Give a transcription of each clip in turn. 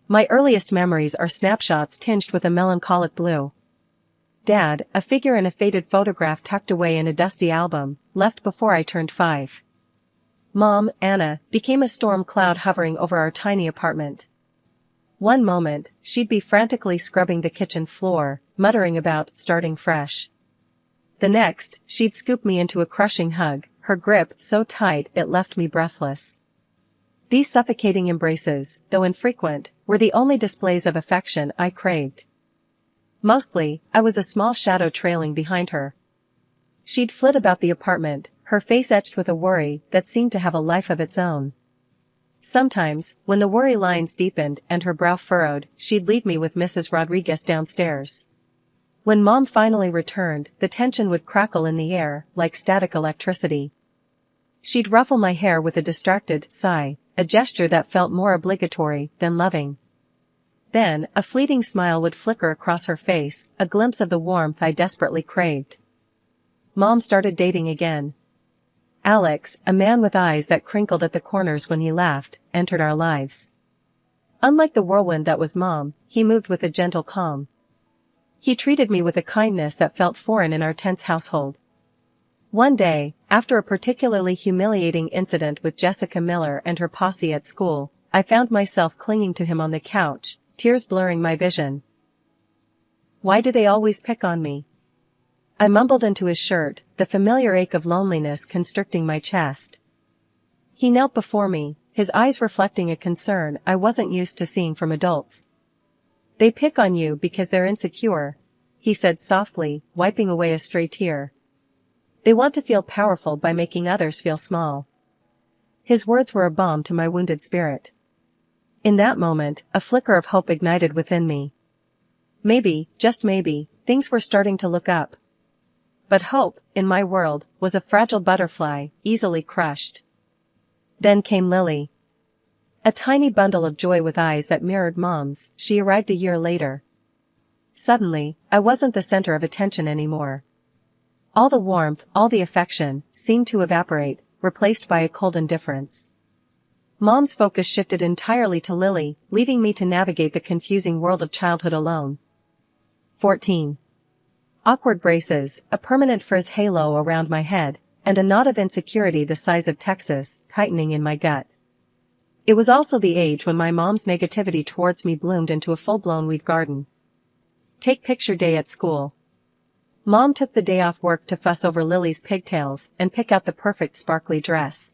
My earliest memories are snapshots tinged with a melancholic blue. Dad, a figure in a faded photograph tucked away in a dusty album, left before I turned 5. Mom, Anna, became a storm cloud hovering over our tiny apartment. One moment, she'd be frantically scrubbing the kitchen floor, muttering about starting fresh. The next, she'd scoop me into a crushing hug, her grip so tight it left me breathless. These suffocating embraces, though infrequent, were the only displays of affection I craved. Mostly, I was a small shadow trailing behind her. She'd flit about the apartment, her face etched with a worry that seemed to have a life of its own. Sometimes, when the worry lines deepened and her brow furrowed, she'd leave me with Mrs. Rodriguez downstairs. When Mom finally returned, the tension would crackle in the air, like static electricity. She'd ruffle my hair with a distracted sigh, a gesture that felt more obligatory than loving. Then, a fleeting smile would flicker across her face, a glimpse of the warmth I desperately craved. Mom started dating again. Alex, a man with eyes that crinkled at the corners when he laughed, entered our lives. Unlike the whirlwind that was Mom, he moved with a gentle calm. He treated me with a kindness that felt foreign in our tense household. One day, after a particularly humiliating incident with Jessica Miller and her posse at school, I found myself clinging to him on the couch, tears blurring my vision. "Why do they always pick on me?" I mumbled into his shirt, the familiar ache of loneliness constricting my chest. He knelt before me, his eyes reflecting a concern I wasn't used to seeing from adults. "They pick on you because they're insecure," he said softly, wiping away a stray tear. "They want to feel powerful by making others feel small." His words were a balm to my wounded spirit. In that moment, a flicker of hope ignited within me. Maybe, just maybe, things were starting to look up. But hope, in my world, was a fragile butterfly, easily crushed. Then came Lily. A tiny bundle of joy with eyes that mirrored Mom's. She arrived a year later. Suddenly, I wasn't the center of attention anymore. All the warmth, all the affection, seemed to evaporate, replaced by a cold indifference. Mom's focus shifted entirely to Lily, leaving me to navigate the confusing world of childhood alone. 14. Awkward braces, a permanent frizz halo around my head, and a knot of insecurity the size of Texas, tightening in my gut. It was also the age when my mom's negativity towards me bloomed into a full-blown weed garden. Take picture day at school. Mom took the day off work to fuss over Lily's pigtails and pick out the perfect sparkly dress.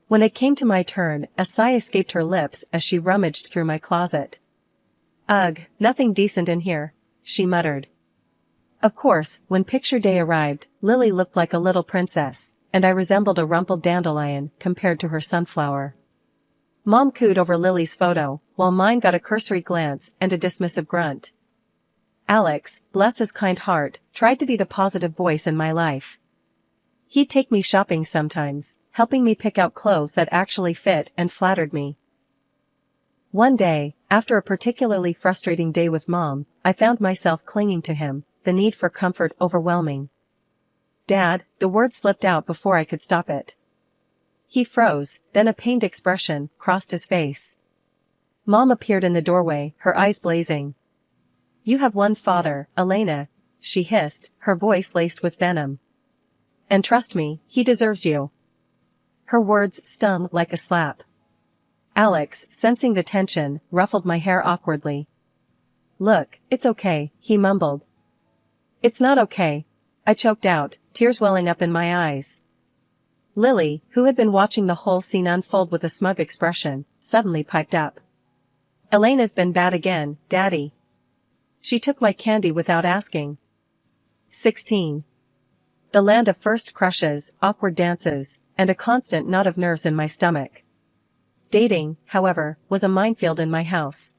When it came to my turn, a sigh escaped her lips as she rummaged through my closet. "Ugh, nothing decent in here," she muttered. Of course, when picture day arrived, Lily looked like a little princess, and I resembled a rumpled dandelion compared to her sunflower. Mom cooed over Lily's photo, while mine got a cursory glance and a dismissive grunt. Alex, bless his kind heart, tried to be the positive voice in my life. He'd take me shopping sometimes, helping me pick out clothes that actually fit and flattered me. One day, after a particularly frustrating day with Mom, I found myself clinging to him, the need for comfort overwhelming. "Dad," the word slipped out before I could stop it. He froze, then a pained expression crossed his face. Mom appeared in the doorway, her eyes blazing. "You have one father, Elena," she hissed, her voice laced with venom. "And trust me, he deserves you." Her words stung like a slap. Alex, sensing the tension, ruffled my hair awkwardly. "Look, it's okay," he mumbled. "It's not okay," I choked out, tears welling up in my eyes. Lily, who had been watching the whole scene unfold with a smug expression, suddenly piped up. "Elena's been bad again, Daddy. She took my candy without asking." 16. The land of first crushes, awkward dances, and a constant knot of nerves in my stomach. Dating, however, was a minefield in my house.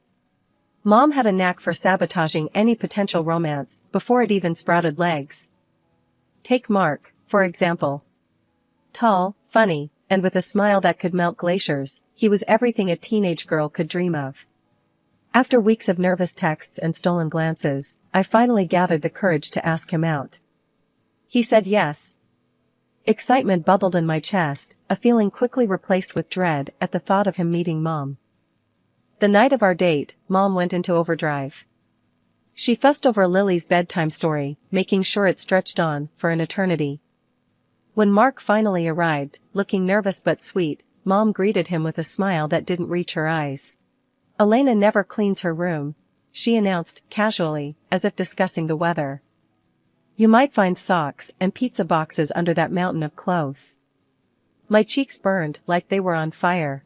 Mom had a knack for sabotaging any potential romance before it even sprouted legs. Take Mark, for example. Tall, funny, and with a smile that could melt glaciers, he was everything a teenage girl could dream of. After weeks of nervous texts and stolen glances, I finally gathered the courage to ask him out. He said yes. Excitement bubbled in my chest, a feeling quickly replaced with dread at the thought of him meeting Mom. The night of our date, Mom went into overdrive. She fussed over Lily's bedtime story, making sure it stretched on for an eternity. When Mark finally arrived, looking nervous but sweet, Mom greeted him with a smile that didn't reach her eyes. "Elena never cleans her room," she announced casually, as if discussing the weather. "You might find socks and pizza boxes under that mountain of clothes." My cheeks burned like they were on fire.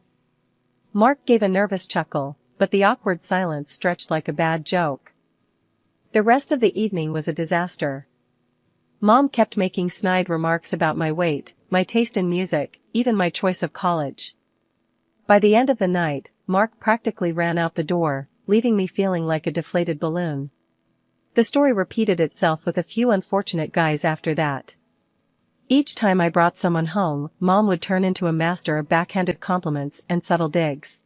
Mark gave a nervous chuckle, but the awkward silence stretched like a bad joke. The rest of the evening was a disaster. Mom kept making snide remarks about my weight, my taste in music, even my choice of college. By the end of the night, Mark practically ran out the door, leaving me feeling like a deflated balloon. The story repeated itself with a few unfortunate guys after that. Each time I brought someone home, Mom would turn into a master of backhanded compliments and subtle digs.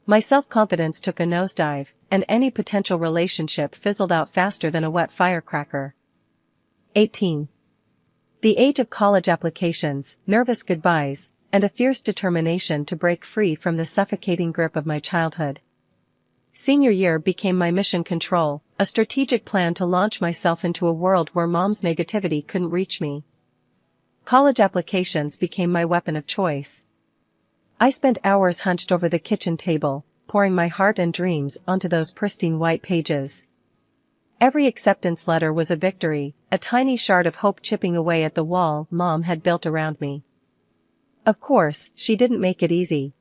My self-confidence took a nosedive, and any potential relationship fizzled out faster than a wet firecracker. 18. The age of college applications, nervous goodbyes, and a fierce determination to break free from the suffocating grip of my childhood. Senior year became my mission control, a strategic plan to launch myself into a world where Mom's negativity couldn't reach me. College applications became my weapon of choice. I spent hours hunched over the kitchen table, pouring my heart and dreams onto those pristine white pages. Every acceptance letter was a victory, a tiny shard of hope chipping away at the wall Mom had built around me. Of course, she didn't make it easy.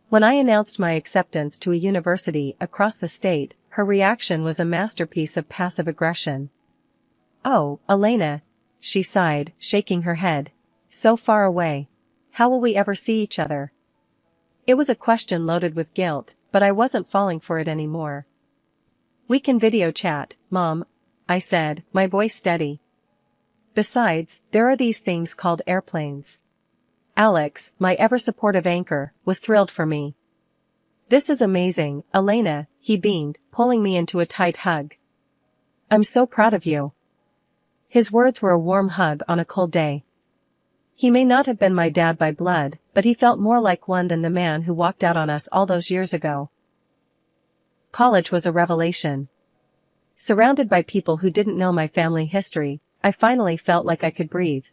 When I announced my acceptance to a university across the state, her reaction was a masterpiece of passive aggression. "Oh, Elena," she sighed, shaking her head. "So far away. How will we ever see each other?" It was a question loaded with guilt, but I wasn't falling for it anymore. "We can video chat, Mom," I said, my voice steady. "Besides, there are these things called airplanes." Alex, my ever-supportive anchor, was thrilled for me. "This is amazing, Elena," he beamed, pulling me into a tight hug. "I'm so proud of you." His words were a warm hug on a cold day. He may not have been my dad by blood, but he felt more like one than the man who walked out on us all those years ago. College was a revelation. Surrounded by people who didn't know my family history, I finally felt like I could breathe.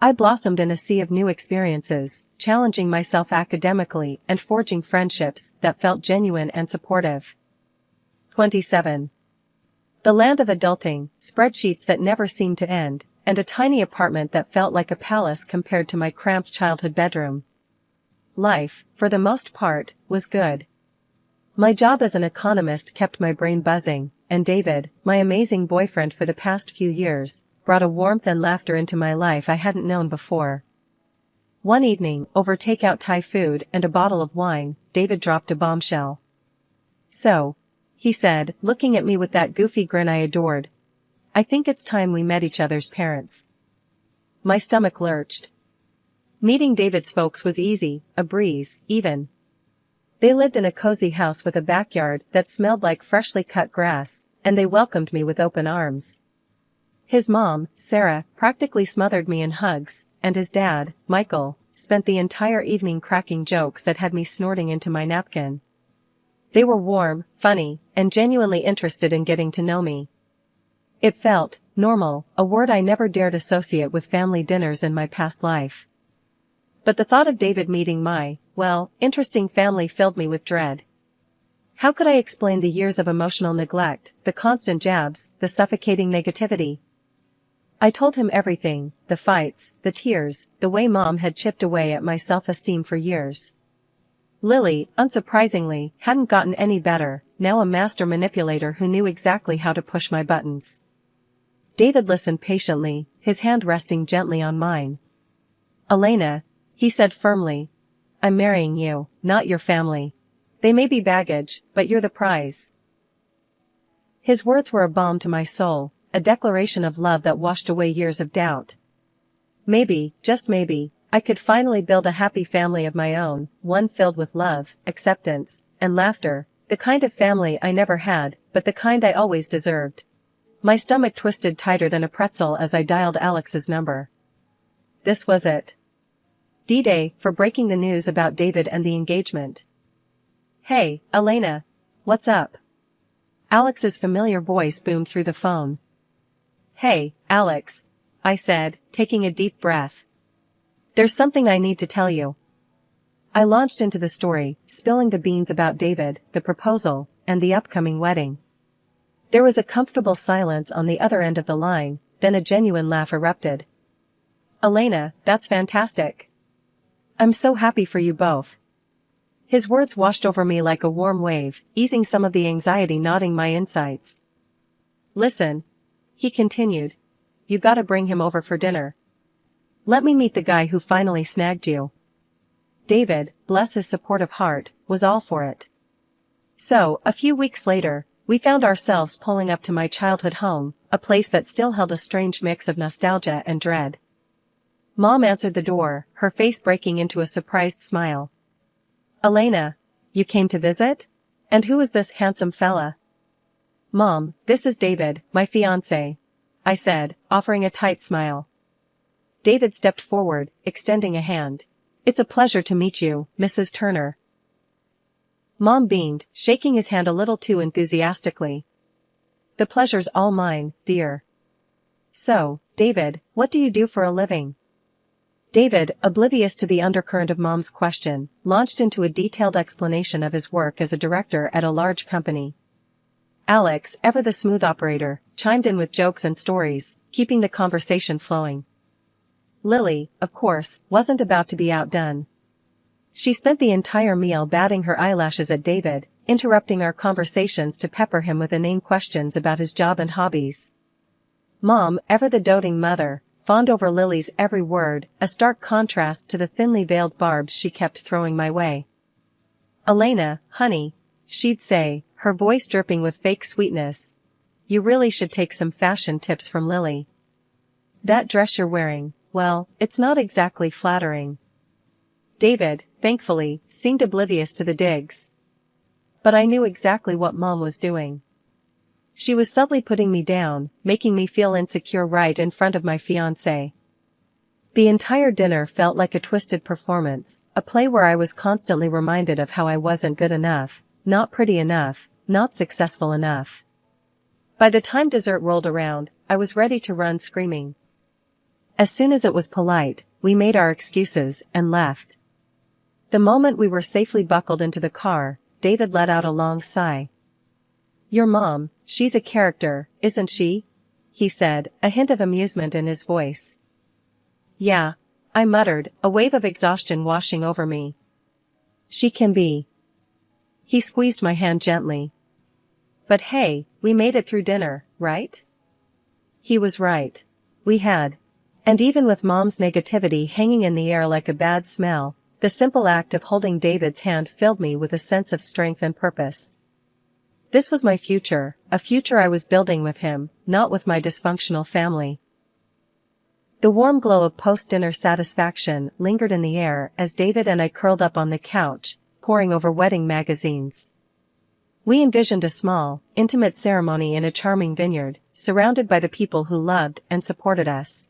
I blossomed in a sea of new experiences, challenging myself academically and forging friendships that felt genuine and supportive. 27. The land of adulting, spreadsheets that never seemed to end, and a tiny apartment that felt like a palace compared to my cramped childhood bedroom. Life, for the most part, was good. My job as an economist kept my brain buzzing, and David, my amazing boyfriend for the past few years, brought a warmth and laughter into my life I hadn't known before. One evening, over takeout Thai food and a bottle of wine, David dropped a bombshell. "So," he said, looking at me with that goofy grin I adored, "I think it's time we met each other's parents." My stomach lurched. Meeting David's folks was easy, a breeze, even. They lived in a cozy house with a backyard that smelled like freshly cut grass, and they welcomed me with open arms. His mom, Sarah, practically smothered me in hugs, and his dad, Michael, spent the entire evening cracking jokes that had me snorting into my napkin. They were warm, funny, and genuinely interested in getting to know me. It felt normal, a word I never dared associate with family dinners in my past life. But the thought of David meeting my, interesting family filled me with dread. How could I explain the years of emotional neglect, the constant jabs, the suffocating negativity? I told him everything, the fights, the tears, the way Mom had chipped away at my self-esteem for years. Lily, unsurprisingly, hadn't gotten any better, now a master manipulator who knew exactly how to push my buttons. David listened patiently, his hand resting gently on mine. "Elena," he said firmly, "I'm marrying you, not your family. They may be baggage, but you're the prize." His words were a balm to my soul, a declaration of love that washed away years of doubt. Maybe, just maybe, I could finally build a happy family of my own, one filled with love, acceptance, and laughter, the kind of family I never had, but the kind I always deserved. My stomach twisted tighter than a pretzel as I dialed Alex's number. This was it. D-Day, for breaking the news about David and the engagement. Hey, Elena. What's up? Alex's familiar voice boomed through the phone. Hey, Alex. I said, taking a deep breath. There's something I need to tell you. I launched into the story, spilling the beans about David, the proposal, and the upcoming wedding. There was a comfortable silence on the other end of the line, then a genuine laugh erupted. Elena, that's fantastic. I'm so happy for you both. His words washed over me like a warm wave, easing some of the anxiety knotting my insides. Listen, he continued. You gotta bring him over for dinner. Let me meet the guy who finally snagged you. David, bless his supportive heart, was all for it. So, a few weeks later, we found ourselves pulling up to my childhood home, a place that still held a strange mix of nostalgia and dread. Mom answered the door, her face breaking into a surprised smile. Elena, you came to visit? And who is this handsome fella? Mom, this is David, my fiance, I said, offering a tight smile. David stepped forward, extending a hand. It's a pleasure to meet you, Mrs. Turner. Mom beamed, shaking his hand a little too enthusiastically. The pleasure's all mine, dear. So, David, what do you do for a living? David, oblivious to the undercurrent of Mom's question, launched into a detailed explanation of his work as a director at a large company. Alex, ever the smooth operator, chimed in with jokes and stories, keeping the conversation flowing. Lily, of course, wasn't about to be outdone. She spent the entire meal batting her eyelashes at David, interrupting our conversations to pepper him with inane questions about his job and hobbies. Mom, ever the doting mother, fawned over Lily's every word, a stark contrast to the thinly veiled barbs she kept throwing my way. Elena, honey, she'd say, her voice dripping with fake sweetness. You really should take some fashion tips from Lily. That dress you're wearing, well, it's not exactly flattering. David, thankfully, seemed oblivious to the digs. But I knew exactly what Mom was doing. She was subtly putting me down, making me feel insecure right in front of my fiancé. The entire dinner felt like a twisted performance, a play where I was constantly reminded of how I wasn't good enough, not pretty enough, not successful enough. By the time dessert rolled around, I was ready to run screaming. As soon as it was polite, we made our excuses and left. The moment we were safely buckled into the car, David let out a long sigh. Your mom, she's a character, isn't she? He said, a hint of amusement in his voice. Yeah, I muttered, a wave of exhaustion washing over me. She can be. He squeezed my hand gently. But hey, we made it through dinner, right? He was right. We had. And even with Mom's negativity hanging in the air like a bad smell, the simple act of holding David's hand filled me with a sense of strength and purpose. This was my future, a future I was building with him, not with my dysfunctional family. The warm glow of post-dinner satisfaction lingered in the air as David and I curled up on the couch, poring over wedding magazines. We envisioned a small, intimate ceremony in a charming vineyard, surrounded by the people who loved and supported us.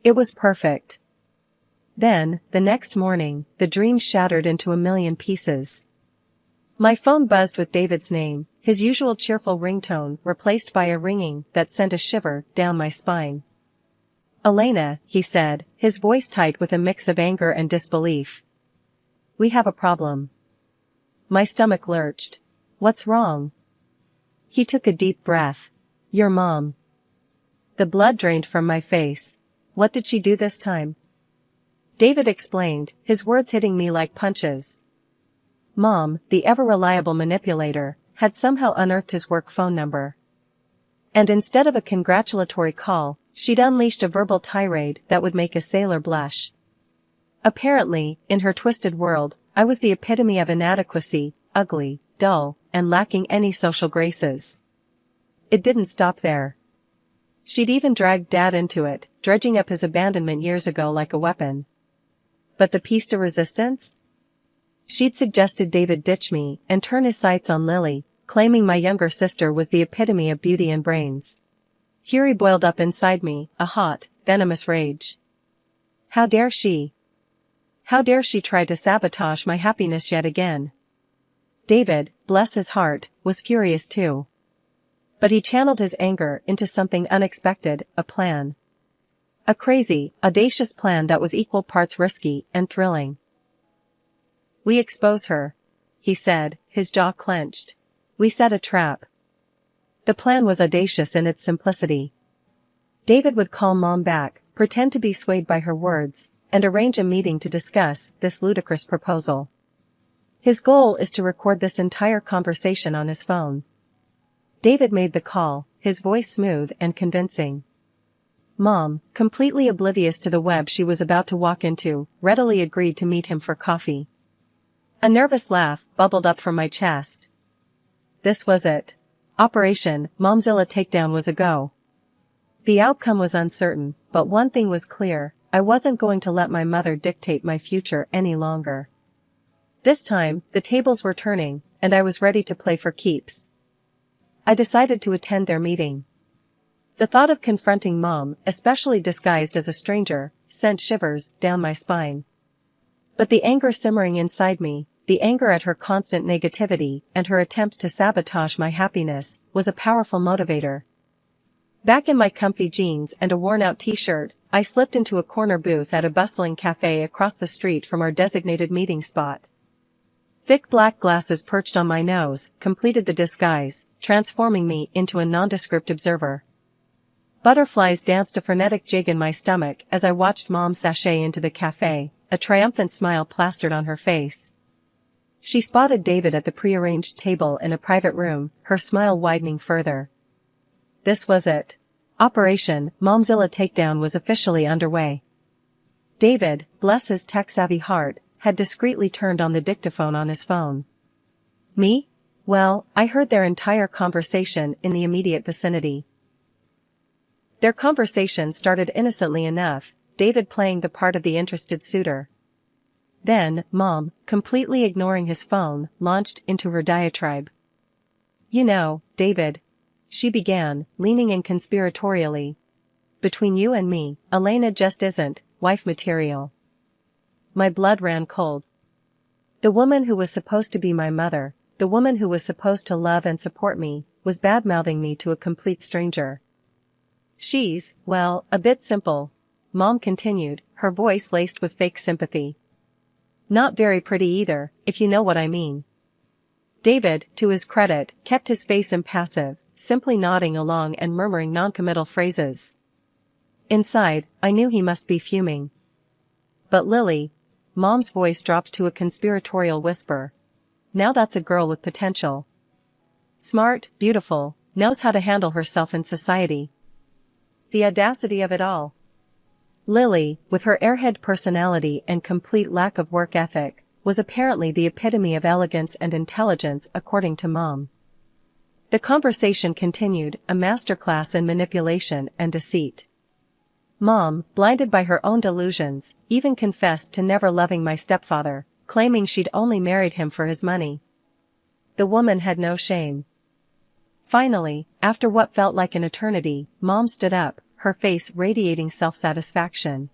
It was perfect. Then, the next morning, the dream shattered into a million pieces. My phone buzzed with David's name, his usual cheerful ringtone replaced by a ringing that sent a shiver down my spine. Elena, he said, his voice tight with a mix of anger and disbelief. We have a problem. My stomach lurched. What's wrong? He took a deep breath. Your mom. The blood drained from my face. What did she do this time? David explained, his words hitting me like punches. Mom, the ever-reliable manipulator, had somehow unearthed his work phone number. And instead of a congratulatory call, she'd unleashed a verbal tirade that would make a sailor blush. Apparently, in her twisted world, I was the epitome of inadequacy, ugly, dull, and lacking any social graces. It didn't stop there. She'd even dragged Dad into it, dredging up his abandonment years ago like a weapon. But the piece de resistance? She'd suggested David ditch me and turn his sights on Lily, claiming my younger sister was the epitome of beauty and brains. Fury boiled up inside me, a hot, venomous rage. How dare she? How dare she try to sabotage my happiness yet again? David, bless his heart, was furious too. But he channeled his anger into something unexpected, a plan. A crazy, audacious plan that was equal parts risky and thrilling. "We expose her," he said, his jaw clenched. "We set a trap." The plan was audacious in its simplicity. David would call Mom back, pretend to be swayed by her words, and arrange a meeting to discuss this ludicrous proposal. His goal is to record this entire conversation on his phone. David made the call, his voice smooth and convincing. Mom, completely oblivious to the web she was about to walk into, readily agreed to meet him for coffee. A nervous laugh bubbled up from my chest. This was it. Operation Momzilla Takedown was a go. The outcome was uncertain, but one thing was clear: I wasn't going to let my mother dictate my future any longer. This time, the tables were turning, and I was ready to play for keeps. I decided to attend their meeting. The thought of confronting Mom, especially disguised as a stranger, sent shivers down my spine. But the anger simmering inside me, the anger at her constant negativity and her attempt to sabotage my happiness, was a powerful motivator. Back in my comfy jeans and a worn-out t-shirt, I slipped into a corner booth at a bustling cafe across the street from our designated meeting spot. Thick black glasses perched on my nose completed the disguise, transforming me into a nondescript observer. Butterflies danced a frenetic jig in my stomach as I watched Mom sashay into the cafe, a triumphant smile plastered on her face. She spotted David at the prearranged table in a private room, her smile widening further. This was it. Operation Momzilla Takedown was officially underway. David, bless his tech-savvy heart, had discreetly turned on the dictaphone on his phone. Me? Well, I heard their entire conversation in the immediate vicinity. Their conversation started innocently enough, David playing the part of the interested suitor. Then, Mom, completely ignoring his phone, launched into her diatribe. "You know, David," she began, leaning in conspiratorially. "Between you and me, Elena just isn't wife material." My blood ran cold. The woman who was supposed to be my mother, the woman who was supposed to love and support me, was bad-mouthing me to a complete stranger. "She's, well, a bit simple," Mom continued, her voice laced with fake sympathy. "Not very pretty either, if you know what I mean." David, to his credit, kept his face impassive, simply nodding along and murmuring noncommittal phrases. Inside, I knew he must be fuming. "But Lily," Mom's voice dropped to a conspiratorial whisper. "Now that's a girl with potential. Smart, beautiful, knows how to handle herself in society." The audacity of it all. Lily, with her airhead personality and complete lack of work ethic, was apparently the epitome of elegance and intelligence according to Mom. The conversation continued, a masterclass in manipulation and deceit. Mom, blinded by her own delusions, even confessed to never loving my stepfather, claiming she'd only married him for his money. The woman had no shame. Finally, after what felt like an eternity, Mom stood up, her face radiating self-satisfaction.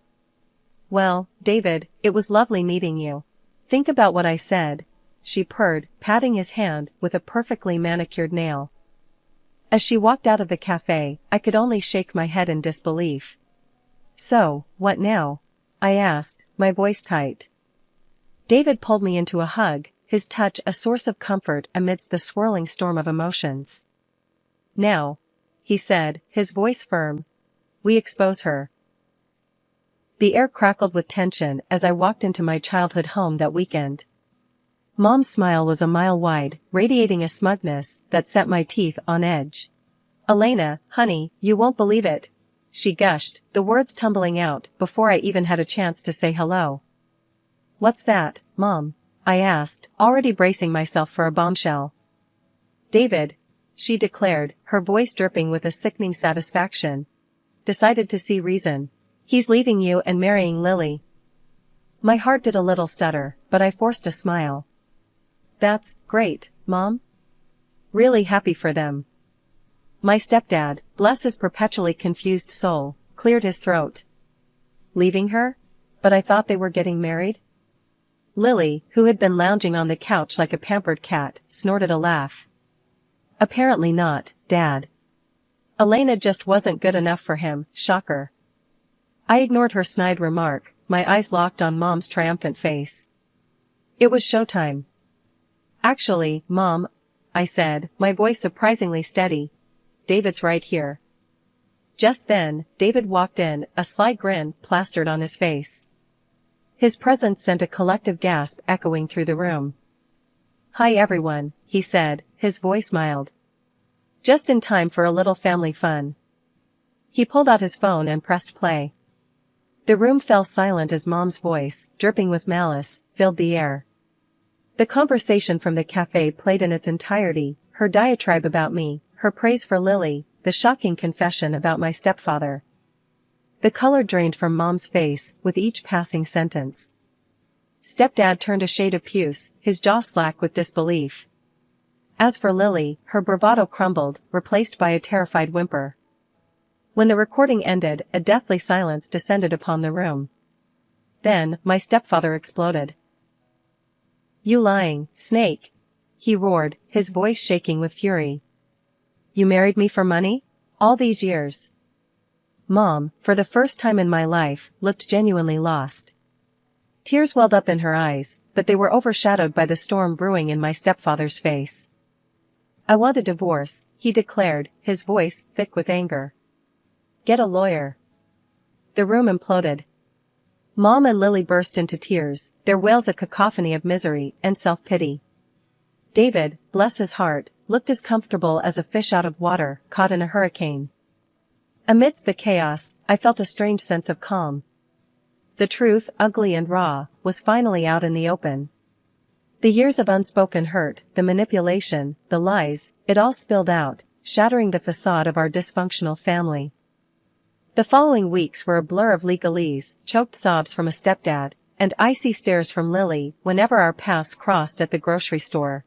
"Well, David, it was lovely meeting you. Think about what I said," she purred, patting his hand with a perfectly manicured nail. As she walked out of the cafe, I could only shake my head in disbelief. "So, what now?" I asked, my voice tight. David pulled me into a hug, his touch a source of comfort amidst the swirling storm of emotions. "Now," he said, his voice firm, "we expose her." The air crackled with tension as I walked into my childhood home that weekend. Mom's smile was a mile wide, radiating a smugness that set my teeth on edge. "Elena, honey, you won't believe it," she gushed, the words tumbling out before I even had a chance to say hello. "What's that, Mom?" I asked, already bracing myself for a bombshell. "David," she declared, her voice dripping with a sickening satisfaction, "decided to see reason. He's leaving you and marrying Lily." My heart did a little stutter, but I forced a smile. "That's great, Mom. Really happy for them." My stepdad, bless his perpetually confused soul, cleared his throat. "Leaving her? But I thought they were getting married?" Lily, who had been lounging on the couch like a pampered cat, snorted a laugh. Apparently not, Dad. Elena just wasn't good enough for him, shocker. I ignored her snide remark, my eyes locked on Mom's triumphant face. It was showtime. Actually, Mom, I said, my voice surprisingly steady. David's right here. Just then, David walked in, a sly grin plastered on his face. His presence sent a collective gasp echoing through the room. Hi everyone, he said, his voice mild. Just in time for a little family fun. He pulled out his phone and pressed play. The room fell silent as Mom's voice, dripping with malice, filled the air. The conversation from the cafe played in its entirety, her diatribe about me, her praise for Lily, the shocking confession about my stepfather. The color drained from Mom's face with each passing sentence. Stepdad turned a shade of puce, his jaw slack with disbelief. As for Lily, her bravado crumbled, replaced by a terrified whimper. When the recording ended, a deathly silence descended upon the room. Then, my stepfather exploded. You lying, snake! He roared, his voice shaking with fury. You married me for money? All these years? Mom, for the first time in my life, looked genuinely lost. Tears welled up in her eyes, but they were overshadowed by the storm brewing in my stepfather's face. I want a divorce, he declared, his voice thick with anger. Get a lawyer. The room imploded. Mom and Lily burst into tears, their wails a cacophony of misery and self-pity. David, bless his heart, looked as comfortable as a fish out of water, caught in a hurricane. Amidst the chaos, I felt a strange sense of calm. The truth, ugly and raw, was finally out in the open. The years of unspoken hurt, the manipulation, the lies, it all spilled out, shattering the facade of our dysfunctional family. The following weeks were a blur of legalese, choked sobs from a stepdad, and icy stares from Lily whenever our paths crossed at the grocery store.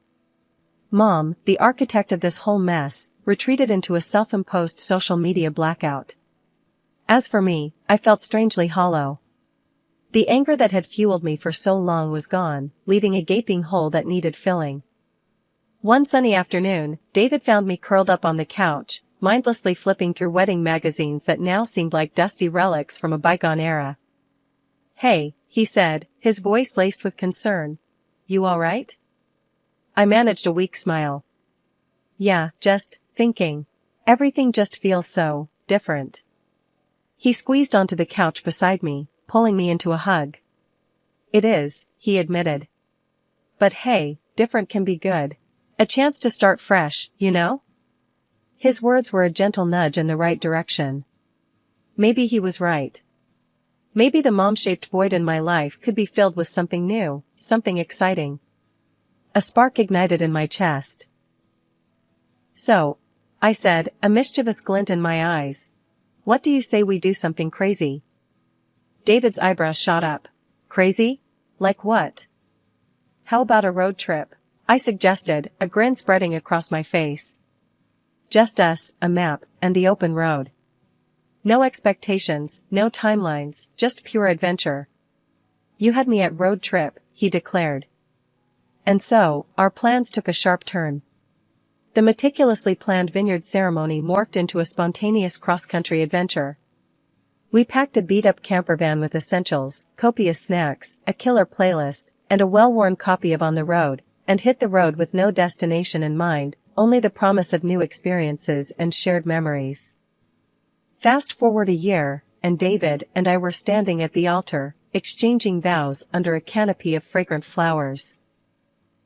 Mom, the architect of this whole mess, retreated into a self-imposed social media blackout. As for me, I felt strangely hollow. The anger that had fueled me for so long was gone, leaving a gaping hole that needed filling. One sunny afternoon, David found me curled up on the couch, mindlessly flipping through wedding magazines that now seemed like dusty relics from a bygone era. Hey, he said, his voice laced with concern. You all right? I managed a weak smile. Yeah, just thinking. Everything just feels so different. He squeezed onto the couch beside me, pulling me into a hug. It is, he admitted. But hey, different can be good. A chance to start fresh, you know? His words were a gentle nudge in the right direction. Maybe he was right. Maybe the mom-shaped void in my life could be filled with something new, something exciting. A spark ignited in my chest. So, I said, a mischievous glint in my eyes. What do you say we do something crazy? David's eyebrows shot up. Crazy? Like what? How about a road trip? I suggested, a grin spreading across my face. Just us, a map, and the open road. No expectations, no timelines, just pure adventure. You had me at road trip, he declared. And so, our plans took a sharp turn. The meticulously planned vineyard ceremony morphed into a spontaneous cross-country adventure. We packed a beat-up camper van with essentials, copious snacks, a killer playlist, and a well-worn copy of On the Road, and hit the road with no destination in mind, only the promise of new experiences and shared memories. Fast forward a year, and David and I were standing at the altar, exchanging vows under a canopy of fragrant flowers.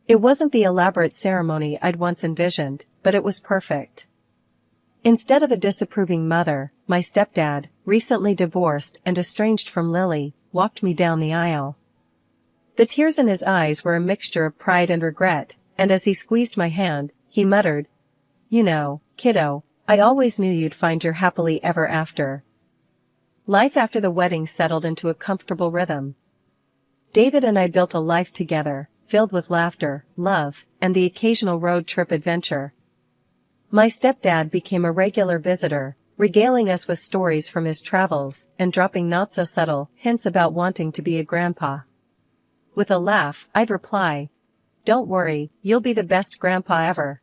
It wasn't the elaborate ceremony I'd once envisioned, but it was perfect. Instead of a disapproving mother, my stepdad, recently divorced and estranged from Lily, walked me down the aisle. The tears in his eyes were a mixture of pride and regret, and as he squeezed my hand, he muttered, You know, kiddo, I always knew you'd find your happily ever after. Life after the wedding settled into a comfortable rhythm. David and I built a life together, filled with laughter, love, and the occasional road trip adventure. My stepdad became a regular visitor, regaling us with stories from his travels and dropping not-so-subtle hints about wanting to be a grandpa. With a laugh, I'd reply, "Don't worry, you'll be the best grandpa ever."